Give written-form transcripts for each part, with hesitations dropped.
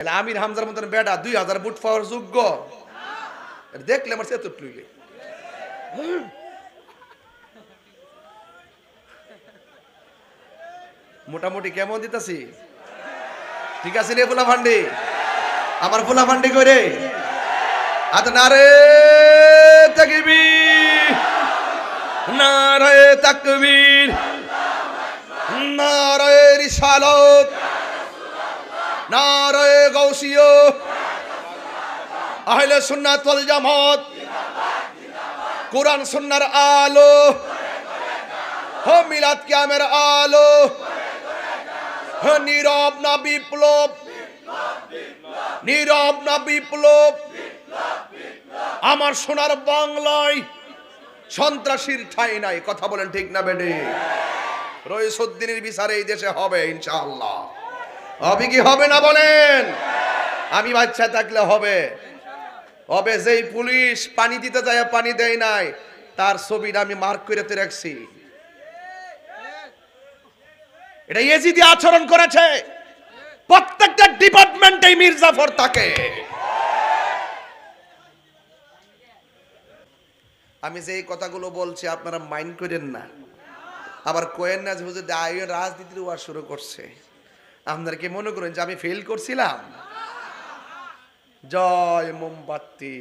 আমির হামজার মতন বেটা 2000 ভোট পাওয়ার যোগ্য দেখলে আমার চেতর টুইলে মোটামুটি কেমন দিতাছি ঠিক আছে রে ফুলা ফান্ডি আমার ফুলা ফান্ডি করে নারে তাকবীর নারে তাকবীর নারে রিসালাত নারে গাউসিয়া আহলে সুন্নাত ওয়াল জামাত কোরআন সুন্নাহর আলো হো মিলাদ কিয়ামের আলো হো নীরব না বিপ্লব নীরব না বিপ্লব আমার সোনার বাংলায় সন্ত্রাসীর ঠাঁই নাই কথা বলেন ঠিক না বেডে রইসউদ্দিনের বিচার এই দেশে হবে ইনশাআল্লাহ হবে কি হবে না বলেন আমি বাচ্চা থাকলে হবে হবে যেই পুলিশ পানি দিতে যায় পানি দেয় নাই তার ছবিটা আমি মার্ক করে রাখছি এটা ইয়েজিদি আচরণ করেছে প্রত্যেকটা ডিপার্টমেন্টে মির্জাফর থাকে আমি যে এই কথাগুলো বলছি আপনারা মাইন্ড করেন না আবার কোয়েন না যে হুজুর দায়ী রাজনীতির ওয়াজ শুরু করছে আপনারা কি মনে করেন যে আমি ফেল করছিলাম জয় মোমবাতি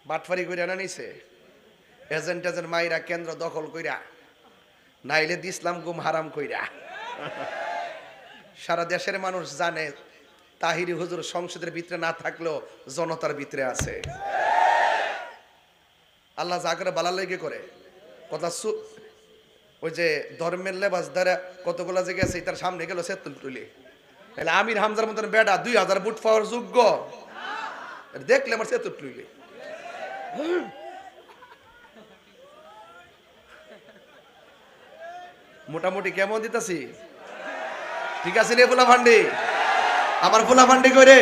বাটফারি কইরা না নিছে এজেন্ট মাইরা কেন্দ্র দখল কইরা নাইলে ইসলাম গুম হারাম কইরা সারা দেশের মানুষ জানে তাহিরি হুজুর সংসদের ভিতরে না থাকলেও জনতার ভিতরে আছে আল্লাহ যা করে বালা লেগে করে কথা ওই যে ধর্মের লেবাস দ্বারা কতগুলা জায়গা আছে তার সামনে গেল সেতুল তুলি তাহলে আমির হামজার মতন বেটা 2000 ভোট পাওয়ার যোগ্য দেখলে আমার সেতুল তুলি মোটামুটি কেমন দিতাছি ঠিক আছে রে ফুলা ফান্ডি আমার ফুলা ফান্ডি করে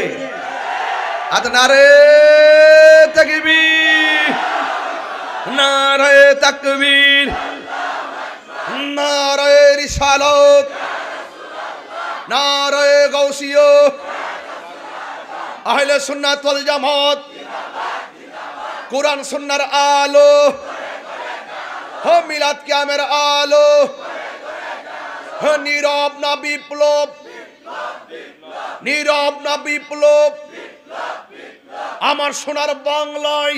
নারে তাকবীর নারে তাকবীর নারে রিসালাত নারে গাউসিয়া আহলে সুন্নাত ওয়াল জামাত কোরআন সুন্নাহর আলো হো মিলাদ কিয়ামের আলো হো নীরব না বিপ্লব নীরব না বিপ্লব আমার সোনার বাংলায়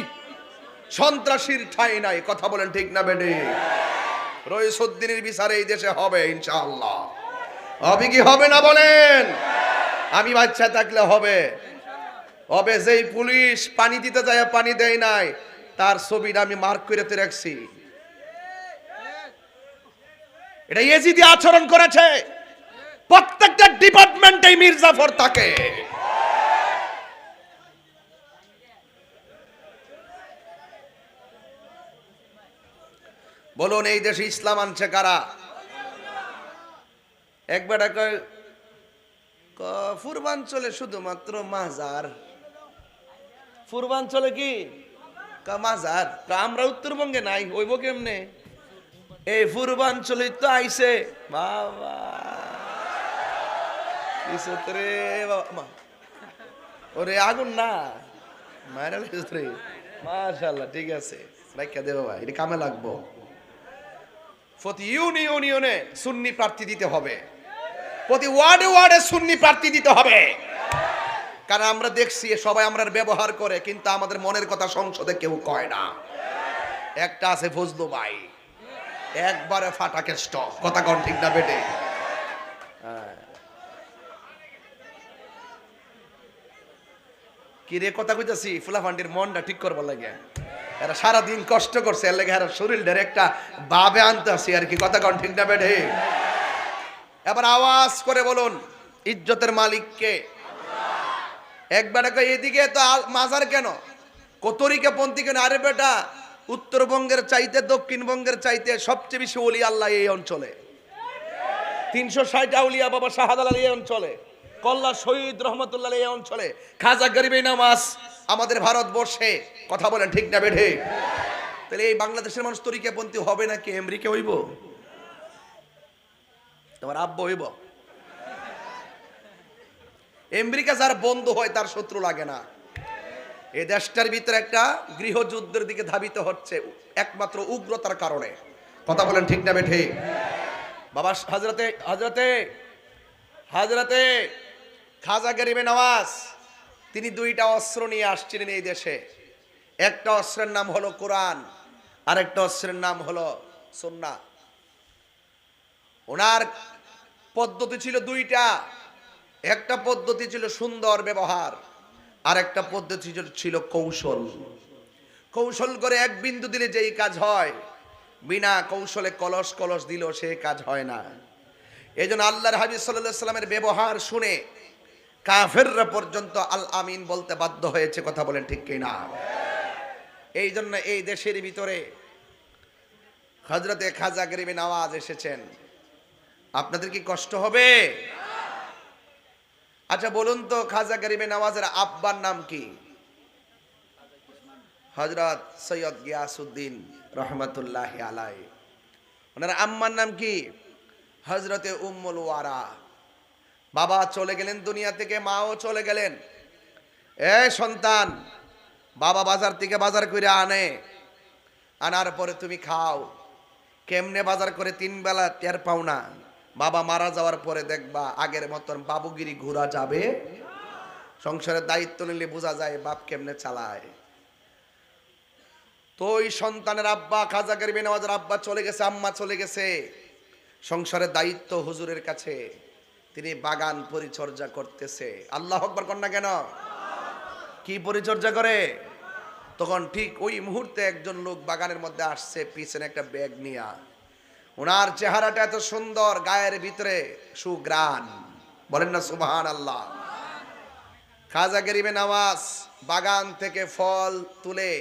সন্ত্রাসীর ঠাঁই নাই কথা বলেন ঠিক না বেডে রইসউদ্দিনের বিচার এই দেশে হবে ইনশাআল্লাহ হবে কি হবে না বলেন আমি বাচ্চা থাকলে হবে হবে যেই পুলিশ পানি দিতে যায় পানি দেয় নাই তার ছবিটা আমি মার্ক করে রাখছি এটা ইয়েজিদি আচরণ করেছে প্রত্যেকটা ডিপার্টমেন্টে মির্জাফর থাকে বলুন এই দেশে ইসলাম আনছে কারা একবার পূর্বাঞ্চলে শুধুমাত্র মাজার পূর্বাঞ্চলে কি মাজার আমরা উত্তরবঙ্গে নাই হইব কেমনে এই পূর্বাঞ্চলে তো আইছে বাবা ওরে আগুন না মাশাআল্লাহ ঠিক আছে রাখা দেবো ভাই এটা কামে লাগবো প্রতি ইউনিয়নে সুন্নি প্রার্থী দিতে হবে প্রতি ওয়ার্ডে ওয়ার্ডে সুন্নি প্রার্থী দিতে হবে কারণ আমরা দেখছি সবাই আমরা ব্যবহার করে কিন্তু আমাদের মনের কথা সংসদে কেউ কয় না একটা আছে ফজলু ভাই একবারে ফাটাকে স্টক কথা কোন ঠিক না বেটে কি রে কথা কইতাছি ফুলাফান্ডির মনটা ঠিক করবার লাগে এরা সারাদিন কষ্ট করছে এর লাগে এরা শরীরটার একটা ভাবে আনতে আসি আর কি কথা কোন ঠিক না বেটে এবার আওয়াজ করে বলুন ইজ্জতের মালিককে একবার এদিকে তো মাজার কেন কতরিকা পন্থী কেন আরে বেটা উত্তরবঙ্গের চাইতে দক্ষিণবঙ্গের চাইতে সবচেয়ে বেশি ওলি আল্লাহ এই অঞ্চলে 360 আউলিয়া বাবা শাহজালাল এই অঞ্চলে কল্লা শহীদ রহমতুল্লাহ এই অঞ্চলে খাজা গরিবে নামাজ আমাদের ভারতবর্ষে কথা বলেন ঠিক না বেঠে তাহলে এই বাংলাদেশের মানুষ তরিকাপন্থী হবে নাকি আমেরিকা হইব তোমার আব্বা হইব। আমেরিকা যার বন্ধু হয় তার শত্রু লাগে না। এই দেশটার ভিতরে একটা গৃহযুদ্ধের দিকে ধাবিত হচ্ছে একমাত্র উগ্রতার কারণে। কথা বলেন ঠিক না বেঠে? বাবা হযরতে হযরতে হযরতে খাজা গরিবে নওয়াজ তিনি দুইটা অস্ত্র নিয়ে আসছিলেন এই দেশে। একটা অস্ত্রের নাম হলো কোরআন, আর একটা অস্ত্রের নাম হলো সুন্নাহ। ওনার পদ্ধতি ছিল দুইটা। একটা পদ্ধতি ছিল সুন্দর ব্যবহার, আর একটা পদ্ধতি ছিল কৌশল। কৌশল করে এক বিন্দু দিলে যেই কাজ হয়, বিনা কৌশলে কলস কলস দিলেও সে কাজ হয় না। এই জন্য আল্লাহর হাবিব সাল্লাল্লাহু আলাইহি সাল্লামের ব্যবহার শুনে কাফেররা পর্যন্ত আল আমিন বলতে বাধ্য হয়েছে। কথা বলেন ঠিক কি না? এই জন্য এই দেশের ভিতরে হযরতে খাজা গরিবে নওয়াজ এসেছেন। আপনাদের কি কষ্ট হবে? আচ্ছা বলুন তো, খাজা গরিবে নওয়াজের আব্বার নাম কি? হযরত সৈয়দ গিয়াসউদ্দিন রহমাতুল্লাহি আলাইহি। ওনার আম্মার নাম কি? হযরতে উম্মুল ওয়ারা। বাবা চলে গেলেন দুনিয়া থেকে, মাও চলে গেলেন। এ সন্তান, বাবা বাজার থেকে বাজার করে আনে, আনার পরে তুমি খাও। কেমনে বাজার করে তিন বেলা টের পাও না। বাবা মারা যাওয়ার পরে দেখবা আগের মতন বাবুগিরি ঘোরা যাবে। সংসারের দায়িত্ব নিলে বোঝা যায় বাপ কেমনে চালায়। তো ওই সন্তানের আব্বা খাজা গরিবে নওয়াজের আব্বা চলে গেছে, আম্মা চলে গেছে। সংসারের দায়িত্ব হুজুরের কাছে। তিনি বাগান পরিচর্যা করতেছে। আল্লাহু আকবার কর না কেন? কি পরিচর্যা করে? তখন ঠিক ওই মুহূর্তে একজন লোক বাগানের মধ্যে আসছে, পিছনে একটা ব্যাগ নিয়ে। ওনার চেহারাটা এত সুন্দর, গায়ের ভিতরে সুঘ্রাণ। বলেন না সুবহানাল্লাহ। খাজা গরিবে নওয়াজ বাগান থেকে ফল তুলে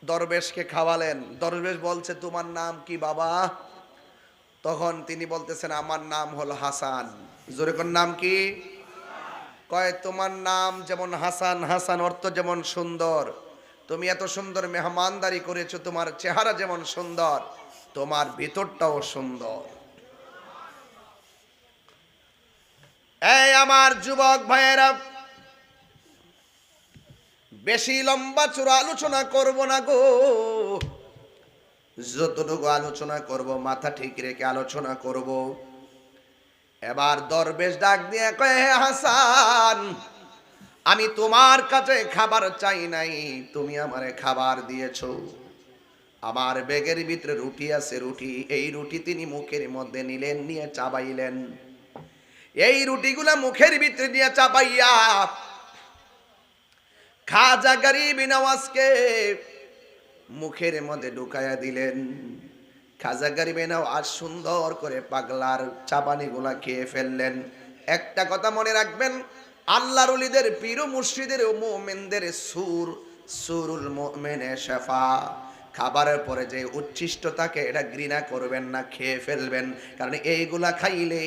দরবেশকে খাওয়ালেন। দরবেশ বলছে, তোমার নাম কি বাবা? তখন তিনি বলতেছেন, আমার নাম হলো হাসান। জোরে কোন নাম কি? কয় তোমার নাম যেমন হাসান, হাসান অর্থ যেমন সুন্দর, তুমি এত সুন্দর মেহমানদারি করেছো, তোমার চেহারা যেমন সুন্দর, তোমার ভিতরটাও সুন্দর। এই আমার যুবক ভাইয়েরা, বেশি লম্বা চূড়া আলোচনা করব না গো। যতটুকু আলোচনা করব মাথা ঠিক রেখে আলোচনা করব। এবার দরবেশ ডাক দিয়ে কয়, হে হাসান, আমি তোমার কাছে খাবার চাই নাই, তুমি আমারে খাবার দিয়েছো। আমার ব্যাগের ভিতরে রুটি আছে, রুটি। এই রুটি তিনি মুখের মধ্যে নিলেন, নিয়ে চাবাইলেন। এই রুটিগুলা মুখের ভিতরে নিয়ে চাবাইয়া খাজা গরিবে নওয়াজকে মুখের মধ্যে ঢুকাইয়া দিলেন। খাজা গরিবে নওয়াজ সুন্দর করে পাগলার চাবানিগুলা খেয়ে ফেললেন। একটা কথা মনে রাখবেন, আল্লাহর ওলিদের পীর মুর্শিদের মুমিনদের সুরুল মুমিনে শাফা। খাবারের পরে যে উচ্ছিষ্ট থাকে এটা ঘৃণা করবেন না, খেয়ে ফেলবেন। কারণ এইগুলা খাইলে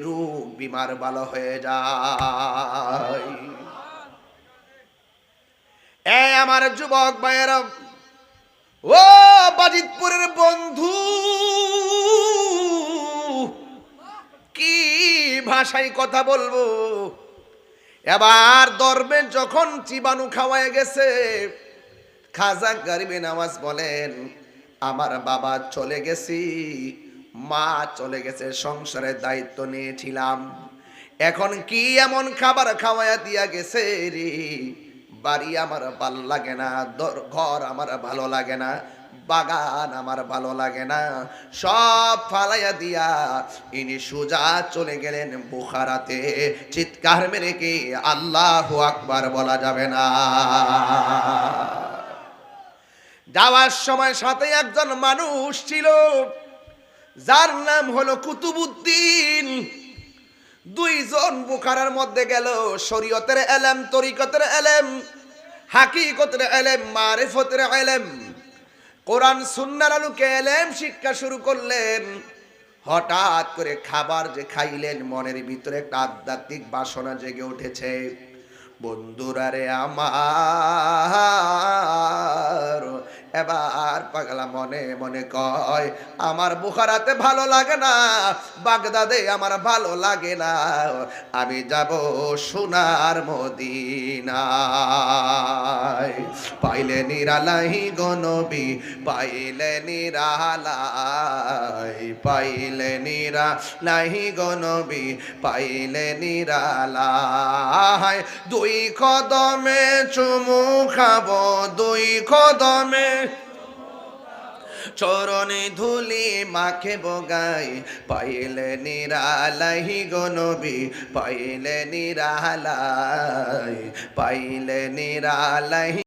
রোগ বিমার ভালো হয়ে যায়। এই আমার যুবক ভাইয়েরা, ও বাজিতপুরের বন্ধু, কি ভাষায় কথা বলবো। এবার দরবেশ যখন চিবানু খাওয়ায় গেছে, খাজা গরিবে নওয়াজ বলেন, আমার বাবা চলে গেছি, মা চলে গেছে, সংসারের দায়িত্ব নিয়েছিলাম, এখন কি এমন খাবার খাওয়ায়া দিয়া গেছে রে, বাড়ি আমার ভালো লাগে না, ঘর আমার ভালো লাগে না, বাগান আমার ভালো লাগে না, সব ফালাইয়া দিয়া ইনি সোজা চলে গেলেন বুখারাতে। চিৎকার মেরে কি আল্লাহু আকবার বলা যাবে না? যাওয়ার সময় সাথে একজন মানুষ ছিল, যার নাম হলো কুতুবউদ্দিন। দুইজন বুখারার মধ্যে গেল, শরীয়তের ইলম, তরিকতের ইলম, হাকিকতের ইলম, মারিফতের ইলম, কোরআন সুন্নাহর আলোকে ইলম শিক্ষা শুরু করলেন। হঠাৎ করে খাবার যে খাইলেন, মনের ভিতরে একটা আধ্যাত্মিক বাসনা জেগে উঠেছে। বন্ধুরা রে আমার, এবার পাগলা মনে মনে কয় আমার বুখারাতে ভালো লাগে না, বাগদাদে আমার ভালো লাগে না, আমি যাব সোনার মদিনায়। পাইলে নিরালাই গো নবী, পাইলে নিরালাই, পাইলে নিরালাই গো নবী, পাইলে নিরালাই। দুই কদমে চুমু খাবো, দুই কদমে চরণে ধুলি মাখে বগাই, পাইলে নিরালাই গো নবী, পাইলে নিরালাই, পাইলে নিরালাই।